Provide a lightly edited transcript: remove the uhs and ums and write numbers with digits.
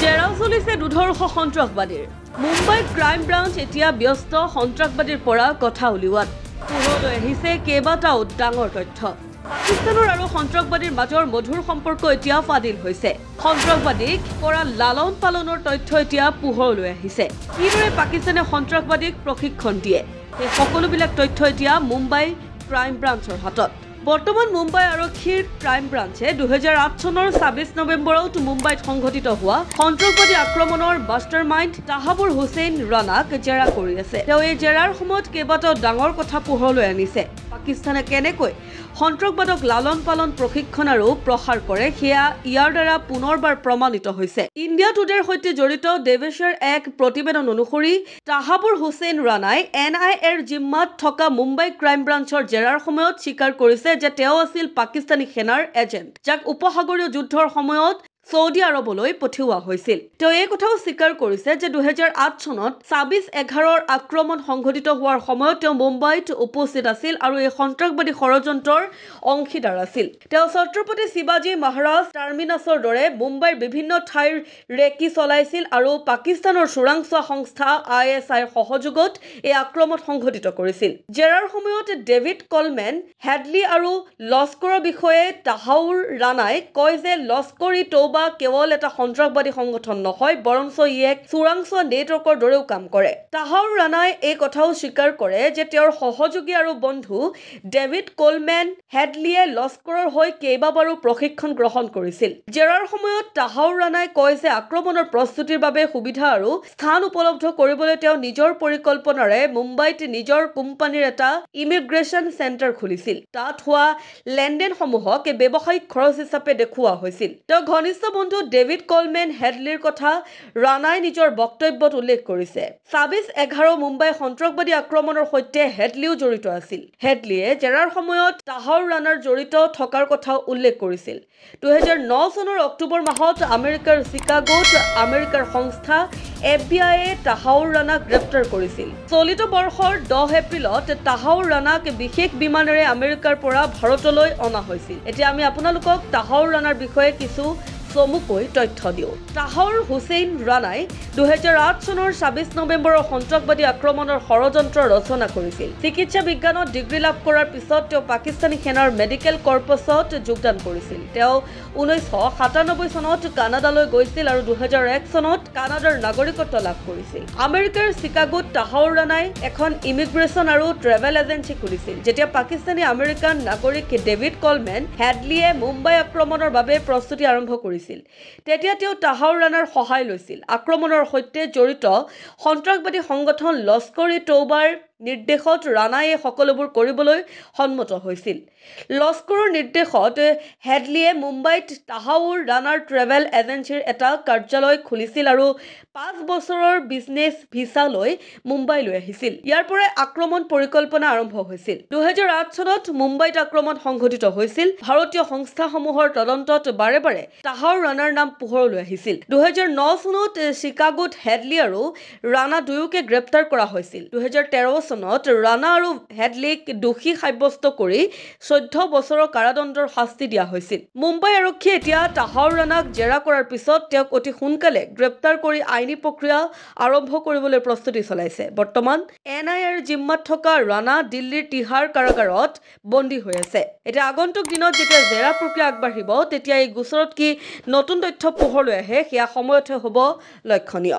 জেৰা চলিছে দুধৰ্ষ সন্ত্ৰাসবাদীৰ মুম্বাই ক্ৰাইম ব্ৰাঞ্চ এতিয়া ব্যস্ত সন্ত্ৰাসবাদীৰ পৰা কথা উলিওৱাত পোহৰলৈ আহিছে কেইবাটাও ডাঙৰ তথ্য পাকিস্তানৰ আৰু সন্ত্ৰাসবাদীৰ মাজৰ মধুৰ সম্পৰ্ক এতিয়া ফাদিল হৈছে সন্ত্ৰাসবাদীক কৰা লালন পালনৰ তথ্য এতিয়া পোহৰলৈ আহিছে কিদৰে পাকিস্তানে সন্ত্ৰাসবাদীক প্ৰশিক্ষণ দিয়ে এই সকলোবিলাক তথ্য এতিয়া মুম্বাই ক্ৰাইম ব্ৰাঞ্চৰ হাতত বৰ্তমান মুম্বাই আৰক্ষীৰ ক্ৰাইম ব্ৰাঞ্চে 2008 চনৰ 26 নৱেম্বৰত মুম্বাইত সংঘটিত হোৱা সন্ত্ৰাসবাদী আক্ৰমণৰ মাষ্টাৰমাইণ্ড তাহাবুৰ হুছেইন ৰাণাক জেৰা কৰি আছে তেওঁ এই জেৰাৰ সময়ত কেইবাটাও ডাঙৰ কথা পোহৰলৈ আনিছে পাকিস্তানে কেনেকৈ সন্ত্ৰাসবাদক লালন পালন প্ৰশিক্ষণ আৰু প্ৰসাৰ কৰে সেয়া ইয়াৰ দ্বাৰা পুনৰবাৰ প্ৰমাণিত হৈছে ইণ্ডিয়া টুডেৰ সৈতে জড়িত দেৱেশৰ এক প্ৰতিবেদন অনুসৰি তাহাবুৰ হুছেইন ৰাণাই NIAৰ জিম্মাত থকা মুম্বাই ক্ৰাইম ব্ৰাঞ্চৰ জেৰাৰ সময়ত স্বীকাৰ কৰিছে যে তেওঁ আছিল পাকিস্তানী সেনাৰ এজেণ্ট যাক উপসাগৰীয় যুদ্ধৰ সময়ত সৌদি আৰৱলৈ পঠিওৱা হৈছিল তেওঁ এই কথাও স্বীকাৰ কৰিছে যে 2008 চনত 26/11ৰ আক্ৰমণ সংঘটিত হোৱাৰ সময়ত তেওঁ মুম্বাইত উপস্থিত আছিল আৰু এই সন্ত্ৰাসবাদী ষড়যন্ত্ৰৰ অংশীদাৰ আছিল তেওঁ ছত্ৰপতি শিৱাজী মহাৰাজ টাৰ্মিনাছৰ দৰে মুম্বাইৰ বিভিন্ন ঠাইৰ ৰেকি চলাইছিল আৰু পাকিস্তানৰ চোৰাংচোৱা সংস্থা ISIৰ সহযোগত এই আক্ৰমণ সংঘটিত কৰিছিল জেৰাৰ সময়ত ডেভিড কলমেন হেডলি আৰু লস্কৰৰ বিষয়ে তাহাউৰ ৰাণাই কয় যে লস্কৰী কেৱল এটা সন্ত্ৰাসবাদী সংগঠন নহয় বৰঞ্চ ই এক চোৰাংচোৱা নেটৱৰ্কৰ দৰেও কাম কৰে তাহাউৰ ৰাণাই এই কথাও স্বীকাৰ কৰে যে তেওঁৰ সহযোগী আৰু বন্ধু ডেভিড কলমেন হেডলিয়ে লস্কৰৰ হৈ কেইবাবাৰো প্ৰশিক্ষণ গ্ৰহণ কৰিছিল জেৰাৰ সময়ত তাহাউৰ ৰাণাই কয় যে আক্ৰমণৰ প্ৰস্তুতিৰ বাবে সুবিধা আৰু স্থান উপলব্ধ কৰিবলৈ তেওঁ নিজৰ পৰিকল্পনাৰে মুম্বাইত নিজৰ কোম্পানীৰ এটা ইমিগ্ৰেশ্যন চেণ্টাৰ খুলিছিল তাত হোৱা লেনদেনসমূহক ব্যৱসায়িক খৰচ হিচাপে দেখুওৱা হৈছিল তেওঁ ঘনিষ্ঠ বন্ধু ডেভিড কলমেন হেডলিৰ কথা ৰাণাই নিজৰ বক্তব্যত উল্লেখ কৰিছে 26/11 মুম্বাই সন্ত্ৰাসবাদী আক্ৰমণৰ সৈতে হেডলিও জড়িত আছিল হেডলিয়ে জেৰাৰ সময়ত তাহাউৰ ৰাণাৰ জড়িত থকাৰ কথা উল্লেখ কৰিছিল 2009 চনৰ অক্টোবৰ মাহত আমেৰিকাৰ চিকাগোত আমেৰিকাৰ সংস্থা FBIয়ে তাহাউৰ ৰাণাক গ্ৰেপ্তাৰ কৰিছিল চলিত বৰ্ষৰ 10 এপ্ৰিলত তাহাউৰ ৰাণাক বিশেষ বিমানেৰে আমেৰিকাৰ পৰা ভাৰতলৈ অনা হৈছিল এতিয়া আমি আপোনালোকক তাহাউৰ ৰাণাৰ বিষয়ে কিছু চমুকৈ তথ্য দিওঁ তাহাউৰ হুছেইন ৰাণাই 2008 চনৰ 26 নৱেম্বৰৰ সন্ত্ৰাসবাদী আক্ৰমণৰ ষড়যন্ত্ৰ ৰচনা কৰিছিল চিকিৎসা বিজ্ঞানত ডিগ্ৰী লাভ কৰাৰ পিছত তেওঁ পাকিস্তানী সেনাৰ মেডিকেল কৰ্পছত যোগদান কৰিছিল তেওঁ 1997 চনত কানাডালৈ গৈছিল আৰু 2001 চনত কানাডাৰ নাগৰিকত্ব লাভ কৰিছিল আমেৰিকাৰ চিকাগোত তাহাউৰ ৰাণাই এখন ইমিগ্ৰেশ্যন আৰু ট্ৰেভেল এজেন্সি খুলিছিল যেতিয়া পাকিস্তানী আমেৰিকান নাগৰিক ডেভিড কলমেন হেডলিয়ে মুম্বাই আক্ৰমণৰ বাবে প্ৰস্তুতি আৰম্ভ কৰিছিল তেতিয়া তেওঁ তাহাউৰ ৰাণাৰ সহায় লৈছিল আক্ৰমণৰ সৈতে জড়িত সন্ত্ৰাসবাদী সংগঠন লস্কৰ-ই-তৈবাৰ নিৰ্দেশত ৰাণাই সকলোবোৰ কৰিবলৈ সন্মত হৈছিল লস্কৰৰ নিৰ্দেশত হেডলিয়ে মুম্বাইত তাহাউৰ ৰাণাৰ ট্ৰেভেল এজেন্সিৰ এটা কাৰ্যালয় খুলিছিল আৰু 5 বছৰৰ বিজনেছ ভিসা লৈ মুম্বাইলৈ আহিছিল ইয়াৰ পৰাই আক্ৰমণ পৰিকল্পনা আৰম্ভ হৈছিল 2008 চনত মুম্বাইত আক্ৰমণ সংঘটিত হৈছিল ভাৰতীয় সংস্থাসমূহৰ তদন্তত বাৰে বাৰে তাহাউৰ ৰাণাৰ নাম পোহৰলৈ আহিছিল 2009 চনত চিকাগোত হেডলি আৰু ৰাণা দুয়োকে গ্ৰেপ্তাৰ কৰা হৈছিল 2013 চনত ৰাণা আৰু হেডলিক দোষী সাব্যস্ত কৰি 14 বছৰৰ কাৰাদণ্ডৰ শাস্তি দিয়া হৈছিল মুম্বাই আৰক্ষীয়ে এতিয়া তাহাউৰ ৰাণাক জেৰা কৰাৰ পিছত তেওঁক অতি সোনকালে গ্ৰেপ্তাৰ কৰি আইনী প্ৰক্ৰিয়া আৰম্ভ কৰিবলৈ প্ৰস্তুতি চলাইছে বৰ্তমান NIAৰ জিম্মাত থকা ৰাণা দিল্লীৰ তিহাৰ কাৰাগাৰত বন্দী হৈ আছে এতিয়া আগন্তুক দিনত যেতিয়া জেৰা প্ৰক্ৰিয়া আগবাঢ়িব তেতিয়া এই গোচৰত কি নতুন তথ্য পোহৰলৈ আহে সেয়া সময়তহে হ'ব লক্ষণীয়